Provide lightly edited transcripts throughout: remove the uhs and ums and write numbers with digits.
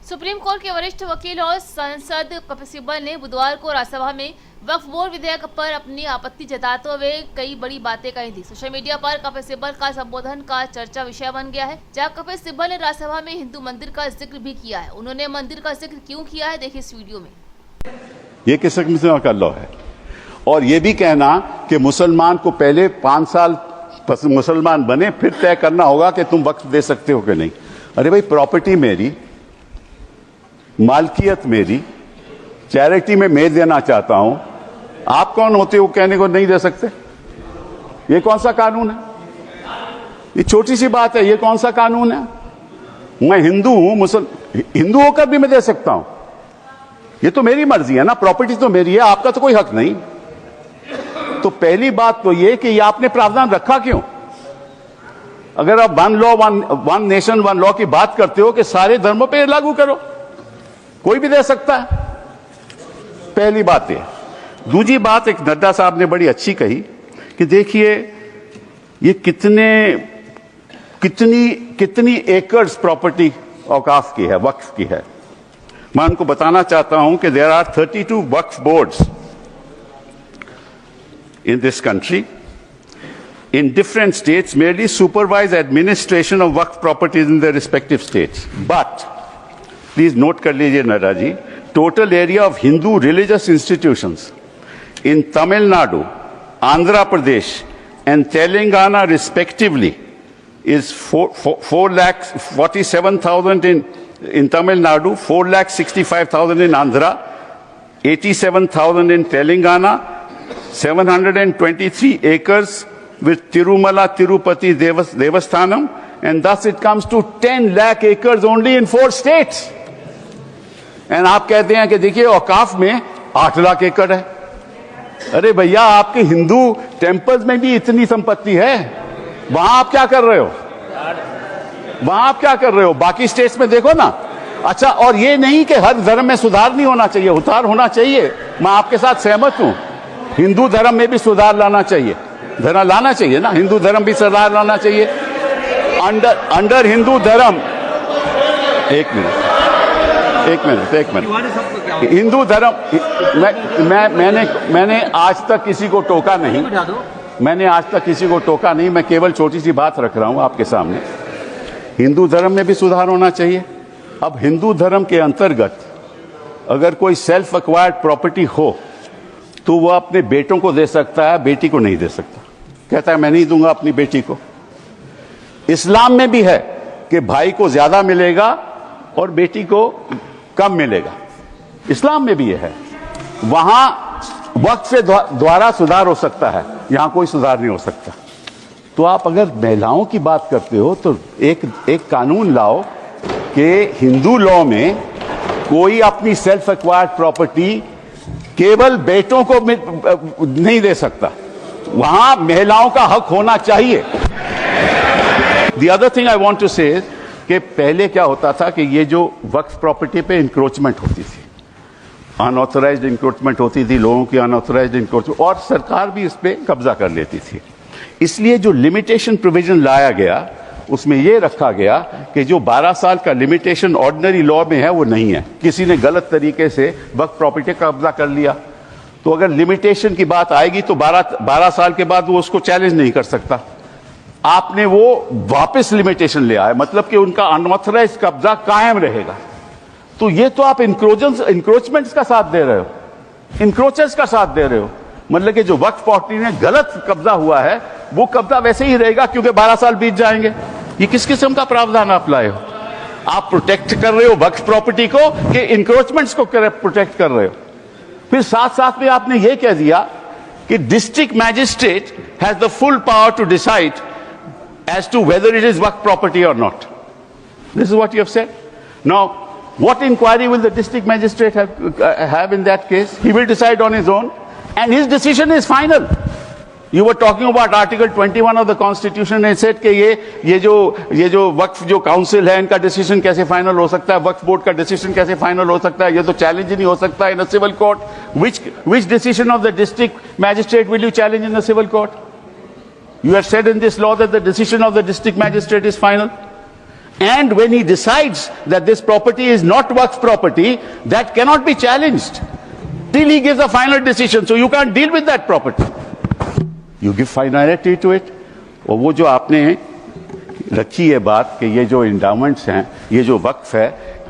Supreme court के वरिष्ठ वकील और सांसद कपिल सिब्बल ने बुधवार को राज्यसभा में वक्फ बोर्ड विधेयक पर अपनी आपत्ति जताते हुए कई बड़ी बातें कही थी। सोशल मीडिया पर कपिल सिब्बल का संबोधन का चर्चा विषय बन गया है, जहां कपिल सिब्बल ने राज्यसभा में हिंदू मंदिर का जिक्र भी किया है। उन्होंने मंदिर का जिक्र क्यों किया है, देखिए इस वीडियो में। ये किस किस्म का लॉ है? और ये भी कहना कि मुसलमान को पहले 5 साल मुसलमान बने फिर तय करना होगा कि तुम वक्फ दे सकते हो कि नहीं। अरे भाई, प्रॉपर्टी मेरी, मालकियत मेरी, चैरिटी में मैं देना चाहता हूं, आप कौन होते हो कहने को नहीं दे सकते? ये कौन सा कानून है? ये छोटी सी बात है, ये कौन सा कानून है? मैं हिंदू हूं, हिंदू होकर भी मैं दे सकता हूं। ये तो मेरी मर्जी है ना, प्रॉपर्टी तो मेरी है, आपका तो कोई हक नहीं। तो पहली बात तो ये कि ये आपने प्रावधान रखा क्यों? अगर आप वन नेशन वन लॉ की बात करते हो कि सारे धर्मों पे लागू करो, कोई भी दे सकता है। पहली बात है। दूसरी बात, एक नड्डा साहब ने बड़ी अच्छी कही कि देखिए ये कितनी एकर्स प्रॉपर्टी औकाफ की है, वक्फ की है। मैं उनको बताना चाहता हूं कि there are 32 Waqf boards in this country in different states merely supervise administration of waqf properties in their respective states. But please note kar lijiye Nada ji, total area of Hindu religious institutions in Tamil Nadu, Andhra Pradesh and Telangana respectively is 4,47,000 in Tamil Nadu, 4,65,000 in Andhra, 87,000 in Telangana, 723 acres with Tirumala Tirupati Devasthanam, and thus it comes to 10 lakh acres only in 4 states. And आप कहते हैं कि देखिए औकाफ में 8 लाख एकड़ है। अरे भैया, आपके हिंदू टेम्पल्स में भी इतनी संपत्ति है, वहां आप क्या कर रहे हो? बाकी स्टेट्स में देखो ना। अच्छा, और ये नहीं कि हर धर्म में सुधार नहीं होना चाहिए, उतार होना चाहिए। मैं आपके साथ सहमत हूं, हिंदू धर्म में भी सुधार लाना चाहिए, लाना चाहिए ना, हिंदू धर्म भी सुधार लाना चाहिए। अंडर हिंदू धर्म, एक मिनट, हिंदू धर्म, मैंने आज तक किसी को टोका नहीं, मैं केवल छोटी सी बात रख रहा हूं आपके सामने। हिंदू धर्म में भी सुधार होना चाहिए। अब हिंदू धर्म के अंतर्गत अगर कोई सेल्फ एक्वायर्ड प्रॉपर्टी हो तो वह अपने बेटों को दे सकता है, बेटी को नहीं दे सकता। कहता है मैं नहीं दूंगा अपनी बेटी को। इस्लाम में भी है कि भाई को ज्यादा मिलेगा और बेटी को कम मिलेगा, इस्लाम में भी यह है। वहां वक्त से द्वारा सुधार हो सकता है, यहां कोई सुधार नहीं हो सकता। तो आप अगर महिलाओं की बात करते हो तो एक कानून लाओ कि हिंदू लॉ में कोई अपनी सेल्फ एक्वायर्ड प्रॉपर्टी केवल बेटों को नहीं दे सकता, वहां महिलाओं का हक होना चाहिए। The other thing I want to say कि पहले क्या होता था कि ये जो वक्फ प्रॉपर्टी पे इंक्रोचमेंट होती थी, अनऑथराइज्ड इंक्रोचमेंट होती थी, लोगों की अनऑथराइज्ड इंक्रोचमेंट, और सरकार भी इस पे कब्जा कर लेती थी। इसलिए जो लिमिटेशन प्रोविजन लाया गया उसमें यह रखा गया कि जो 12 साल का लिमिटेशन ऑर्डिनरी लॉ में है वो नहीं है। किसी ने गलत तरीके से वक्फ प्रॉपर्टी का कब्जा कर लिया तो अगर लिमिटेशन की बात आएगी तो 12 साल के बाद वो उसको चैलेंज नहीं कर सकता। आपने वो वापस लिमिटेशन ले आए, मतलब कि उनका अनऑथराइज्ड कब्जा कायम रहेगा। तो ये तो आप इंक्रोचमेंट्स का साथ दे रहे हो, इंक्रोचर्स का साथ दे रहे हो। मतलब कि जो वक्फ प्रॉपर्टी ने गलत कब्जा हुआ है वो कब्जा वैसे ही रहेगा क्योंकि 12 साल बीत जाएंगे। ये किस किस्म का प्रावधान आप लाए हो? आप प्रोटेक्ट कर रहे हो वक्फ प्रॉपर्टी को कि इंक्रोचमेंट्स को प्रोटेक्ट कर रहे हो? फिर साथ साथ में आपने ये कह दिया कि district magistrate has the full power to decide as to whether it is waqf property or not. This is what you have said. Now what inquiry will the district magistrate have in that case? He will decide on his own and his decision is final. You were talking about Article 21 of the Constitution and said कि ये जो वक्फ जो council है इनका decision कैसे final हो सकता है, वक्फ बोर्ड का डिसीजन कैसे फाइनल हो सकता है, ये तो चैलेंज ही नहीं हो सकता in a civil court. Which decision of the district magistrate will you challenge in the civil court? You have said in this law that the decision of the district magistrate is final. And when he decides that this property is not Waqf property, that cannot be challenged till he gives a final decision. So you can't deal with that property. You give finality to it. और वो जो आपने रखी है बात कि ये जो इंडाउमेंट्स हैं, ये जो वक्फ है,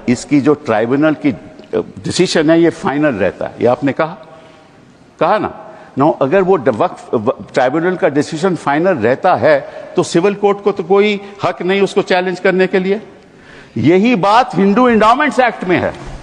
इसकी जो ट्राइब्यूनल की डिसीजन है, ये फाइनल रहता है, ये आपने कहा ना। नो, अगर वो वक्फ ट्राइब्यूनल का डिसीजन फाइनल रहता है तो सिविल कोर्ट को तो कोई हक नहीं उसको चैलेंज करने के लिए। यही बात हिंदू इंडाउमेंट्स एक्ट में है।